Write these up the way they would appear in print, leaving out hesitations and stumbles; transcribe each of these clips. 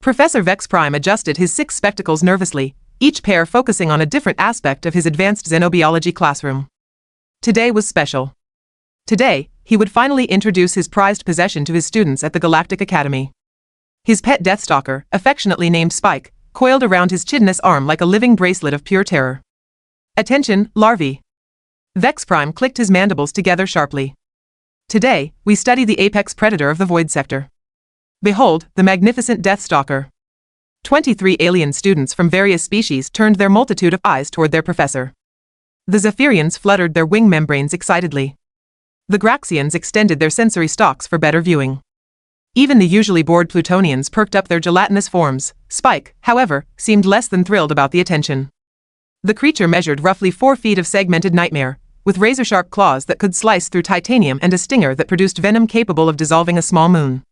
Professor Vex-Prime adjusted his 6 spectacles nervously, each pair focusing on a different aspect of his advanced xenobiology classroom. Today was special. Today, he would finally introduce his prized possession to his students at the Galactic Academy. His pet Deathstalker, affectionately named Spike, coiled around his chitinous arm like a living bracelet of pure terror. Attention, larvae. Vex-Prime clicked his mandibles together sharply. Today, we study the apex predator of the void sector. Behold, the magnificent Deathstalker. 23 alien students from various species turned their multitude of eyes toward their professor. The Zephyrians fluttered their wing membranes excitedly. The Graxians extended their sensory stalks for better viewing. Even the usually bored Plutonians perked up their gelatinous forms. Spike, however, seemed less than thrilled about the attention. The creature measured roughly 4 feet of segmented nightmare, with razor-sharp claws that could slice through titanium and a stinger that produced venom capable of dissolving a small moon.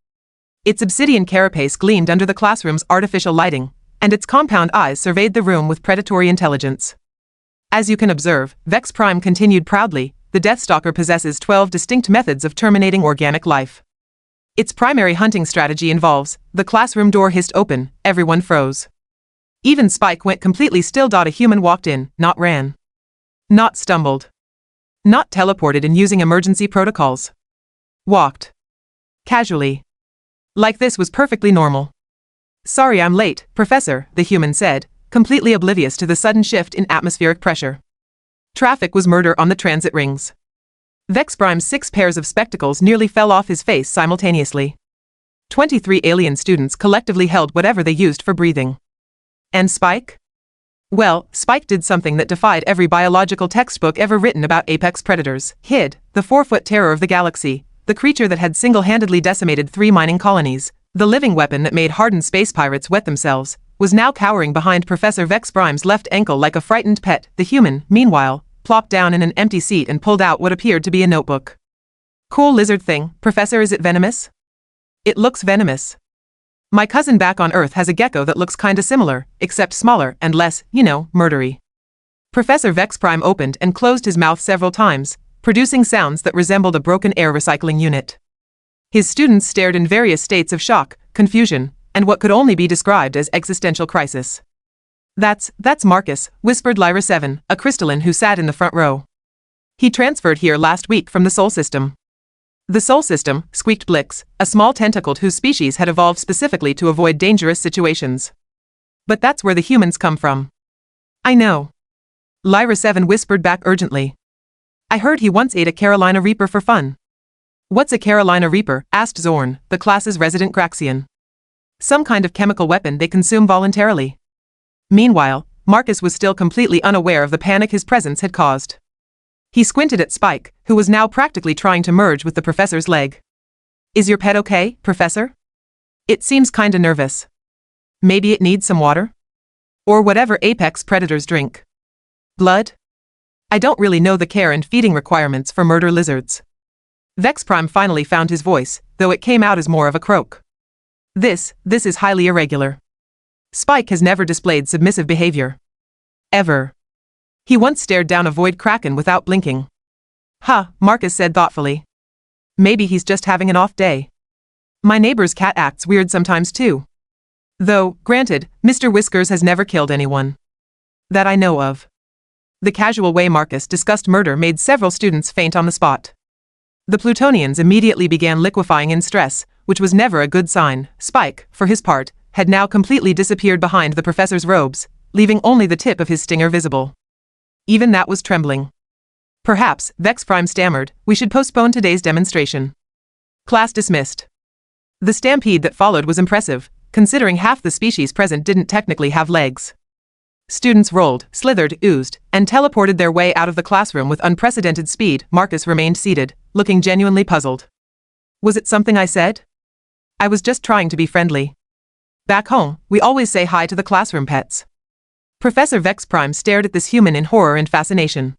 Its obsidian carapace gleamed under the classroom's artificial lighting, and its compound eyes surveyed the room with predatory intelligence. As you can observe, Vex-Prime continued proudly, the Deathstalker possesses 12 distinct methods of terminating organic life. Its primary hunting strategy involves, the classroom door hissed open, everyone froze. Even Spike went completely still. A human walked in, not ran. Not stumbled. Not teleported in using emergency protocols. Walked. Casually. Like this was perfectly normal. Sorry I'm late, Professor, the human said, completely oblivious to the sudden shift in atmospheric pressure. Traffic was murder on the transit rings. Vex-Prime's 6 pairs of spectacles nearly fell off his face simultaneously. 23 alien students collectively held whatever they used for breathing. And Spike? Well, Spike did something that defied every biological textbook ever written about apex predators. Hid, the 4-foot terror of the galaxy, the creature that had single-handedly decimated 3 mining colonies, the living weapon that made hardened space pirates wet themselves, was now cowering behind Professor Vex-Prime's left ankle like a frightened pet. The human, meanwhile, plopped down in an empty seat and pulled out what appeared to be a notebook. Cool lizard thing, Professor. Is it venomous? It looks venomous. My cousin back on Earth has a gecko that looks kinda similar, except smaller and less, murdery. Professor Vex-Prime opened and closed his mouth several times, producing sounds that resembled a broken air recycling unit. His students stared in various states of shock, confusion, and what could only be described as existential crisis. That's Marcus, whispered Lyra 7, a crystalline who sat in the front row. He transferred here last week from the Sol System. The Sol System, squeaked Blix, a small tentacled whose species had evolved specifically to avoid dangerous situations. But that's where the humans come from. I know. Lyra 7 whispered back urgently. I heard he once ate a Carolina Reaper for fun. What's a Carolina Reaper? Asked Zorn, the class's resident Graxian. Some kind of chemical weapon they consume voluntarily. Meanwhile, Marcus was still completely unaware of the panic his presence had caused. He squinted at Spike, who was now practically trying to merge with the professor's leg. Is your pet okay, Professor? It seems kinda nervous. Maybe it needs some water? Or whatever apex predators drink. Blood? I don't really know the care and feeding requirements for murder lizards. Vex-Prime finally found his voice, though it came out as more of a croak. This is highly irregular. Spike has never displayed submissive behavior. Ever. He once stared down a void kraken without blinking. Marcus said thoughtfully. Maybe he's just having an off day. My neighbor's cat acts weird sometimes too. Though, granted, Mr. Whiskers has never killed anyone. That I know of. The casual way Marcus discussed murder made several students faint on the spot. The Plutonians immediately began liquefying in stress, which was never a good sign. Spike, for his part, had now completely disappeared behind the professor's robes, leaving only the tip of his stinger visible. Even that was trembling. Perhaps, Vex-Prime stammered, we should postpone today's demonstration. Class dismissed. The stampede that followed was impressive, considering half the species present didn't technically have legs. Students rolled, slithered, oozed, and teleported their way out of the classroom with unprecedented speed. Marcus remained seated, looking genuinely puzzled. Was it something I said? I was just trying to be friendly. Back home, we always say hi to the classroom pets. Professor Vex-Prime stared at this human in horror and fascination.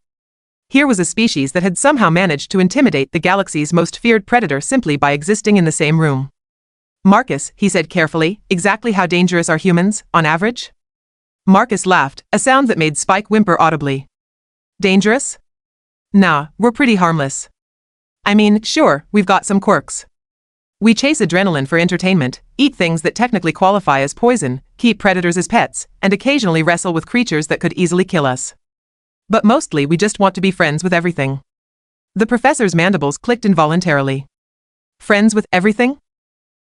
Here was a species that had somehow managed to intimidate the galaxy's most feared predator simply by existing in the same room. Marcus, he said carefully, exactly how dangerous are humans, on average? Marcus laughed, a sound that made Spike whimper audibly. Dangerous? Nah, we're pretty harmless. I mean, sure, we've got some quirks. We chase adrenaline for entertainment, eat things that technically qualify as poison, keep predators as pets, and occasionally wrestle with creatures that could easily kill us. But mostly we just want to be friends with everything. The professor's mandibles clicked involuntarily. Friends with everything?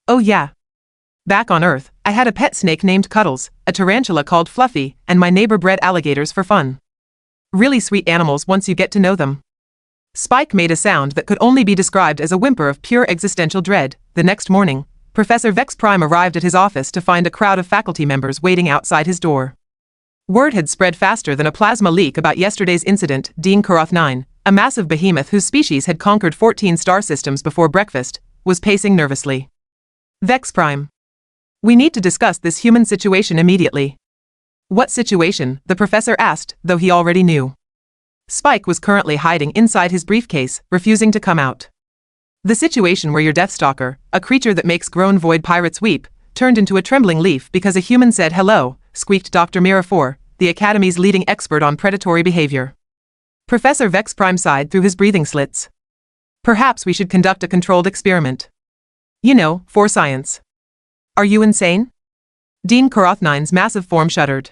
Oh yeah. Back on Earth, I had a pet snake named Cuddles, a tarantula called Fluffy, and my neighbor bred alligators for fun. Really sweet animals once you get to know them. Spike made a sound that could only be described as a whimper of pure existential dread. The next morning, Professor Vex-Prime arrived at his office to find a crowd of faculty members waiting outside his door. Word had spread faster than a plasma leak about yesterday's incident. Dean Karoth 9, a massive behemoth whose species had conquered 14 star systems before breakfast, was pacing nervously. Vex-Prime. We need to discuss this human situation immediately. What situation? The professor asked, though he already knew. Spike was currently hiding inside his briefcase, refusing to come out. The situation where your Deathstalker, a creature that makes grown void pirates weep, turned into a trembling leaf because a human said hello, squeaked Dr. Mirafor, the Academy's leading expert on predatory behavior. Professor Vex-Prime sighed through his breathing slits. Perhaps we should conduct a controlled experiment. You know, for science. Are you insane? Dean Karoth 9's massive form shuddered.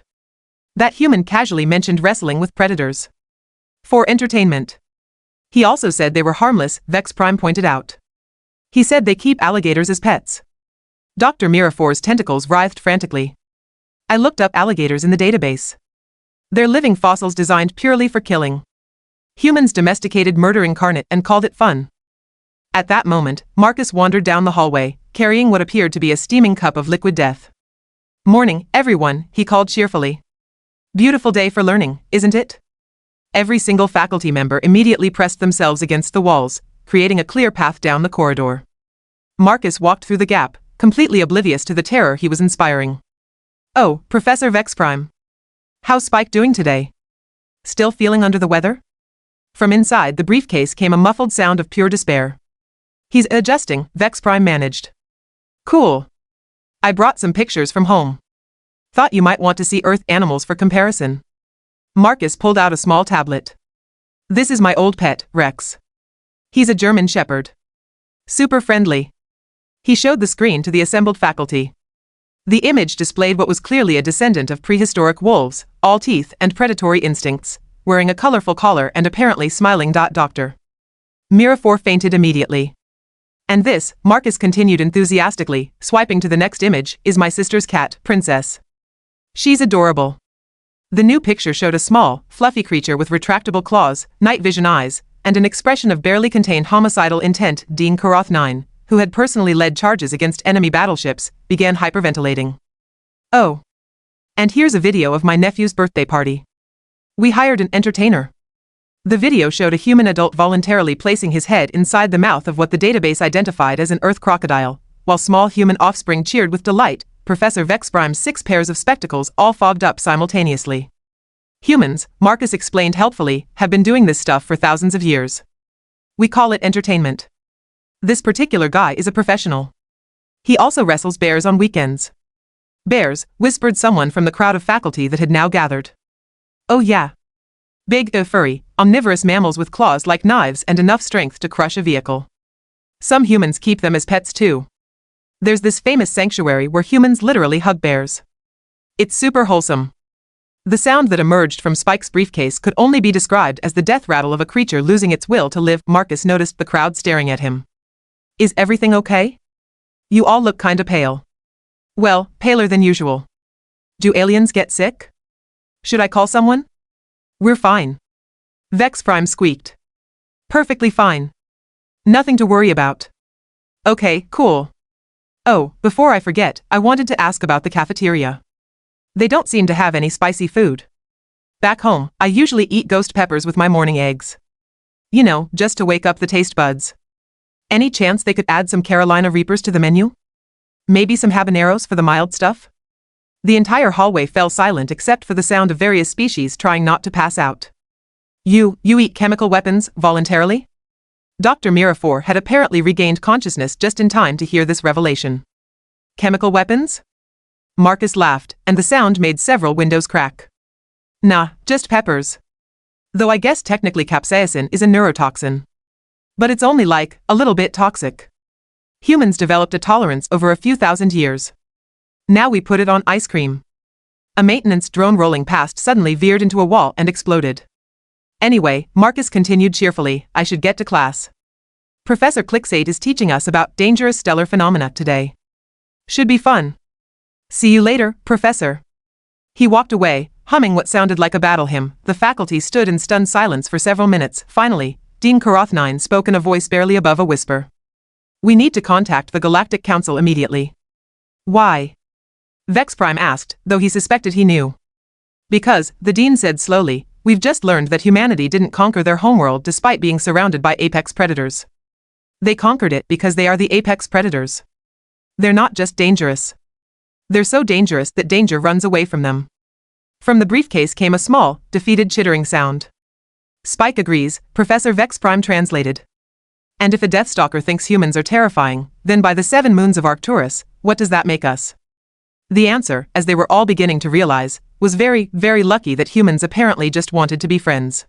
That human casually mentioned wrestling with predators. For entertainment. He also said they were harmless, Vex-Prime pointed out. He said they keep alligators as pets. Dr. Mirafor's tentacles writhed frantically. I looked up alligators in the database. They're living fossils designed purely for killing. Humans domesticated murder incarnate and called it fun. At that moment, Marcus wandered down the hallway, carrying what appeared to be a steaming cup of liquid death. Morning, everyone, he called cheerfully. Beautiful day for learning, isn't it? Every single faculty member immediately pressed themselves against the walls, creating a clear path down the corridor. Marcus walked through the gap, completely oblivious to the terror he was inspiring. Oh, Professor Vex-Prime. How's Spike doing today? Still feeling under the weather? From inside the briefcase came a muffled sound of pure despair. He's adjusting, Vex-Prime managed. Cool. I brought some pictures from home. Thought you might want to see Earth animals for comparison. Marcus pulled out a small tablet. This is my old pet, Rex. He's a German Shepherd. Super friendly. He showed the screen to the assembled faculty. The image displayed what was clearly a descendant of prehistoric wolves, all teeth and predatory instincts, wearing a colorful collar and apparently smiling. Dr. Mirafor fainted immediately. And this, Marcus continued enthusiastically, swiping to the next image, is my sister's cat, Princess. She's adorable. The new picture showed a small, fluffy creature with retractable claws, night vision eyes, and an expression of barely contained homicidal intent. Dean Karoth 9, who had personally led charges against enemy battleships, began hyperventilating. Oh. And here's a video of my nephew's birthday party. We hired an entertainer. The video showed a human adult voluntarily placing his head inside the mouth of what the database identified as an Earth crocodile, while small human offspring cheered with delight. Professor Vex-Prime's 6 pairs of spectacles all fogged up simultaneously. Humans, Marcus explained helpfully, have been doing this stuff for thousands of years. We call it entertainment. This particular guy is a professional. He also wrestles bears on weekends. Bears, whispered someone from the crowd of faculty that had now gathered. Oh yeah. Big, furry, omnivorous mammals with claws like knives and enough strength to crush a vehicle. Some humans keep them as pets too. There's this famous sanctuary where humans literally hug bears. It's super wholesome. The sound that emerged from Spike's briefcase could only be described as the death rattle of a creature losing its will to live. Marcus noticed the crowd staring at him. Is everything okay? You all look kinda pale. Well, paler than usual. Do aliens get sick? Should I call someone? We're fine. Vex-Prime squeaked. Perfectly fine. Nothing to worry about. Okay, cool. Oh, before I forget, I wanted to ask about the cafeteria. They don't seem to have any spicy food. Back home, I usually eat ghost peppers with my morning eggs. You know, just to wake up the taste buds. Any chance they could add some Carolina Reapers to the menu? Maybe some habaneros for the mild stuff? The entire hallway fell silent except for the sound of various species trying not to pass out. You eat chemical weapons, voluntarily? Dr. Mirafor had apparently regained consciousness just in time to hear this revelation. Chemical weapons? Marcus laughed, and the sound made several windows crack. Nah, just peppers. Though I guess technically capsaicin is a neurotoxin. But it's only like, a little bit toxic. Humans developed a tolerance over a few thousand years. Now we put it on ice cream. A maintenance drone rolling past suddenly veered into a wall and exploded. Anyway, Marcus continued cheerfully, I should get to class. Professor Clixate is teaching us about dangerous stellar phenomena today. Should be fun. See you later, Professor. He walked away, humming what sounded like a battle hymn. The faculty stood in stunned silence for several minutes. Finally, Dean Karothnine spoke in a voice barely above a whisper. We need to contact the Galactic Council immediately. Why? Vex-Prime asked, though he suspected he knew. Because, the Dean said slowly, we've just learned that humanity didn't conquer their homeworld despite being surrounded by apex predators. They conquered it because they are the apex predators. They're not just dangerous. They're so dangerous that danger runs away from them. From the briefcase came a small, defeated chittering sound. Spike agrees, Professor Vex-Prime translated. And if a Deathstalker thinks humans are terrifying, then by the 7 moons of Arcturus, what does that make us? The answer, as they were all beginning to realize, was very, very lucky that humans apparently just wanted to be friends.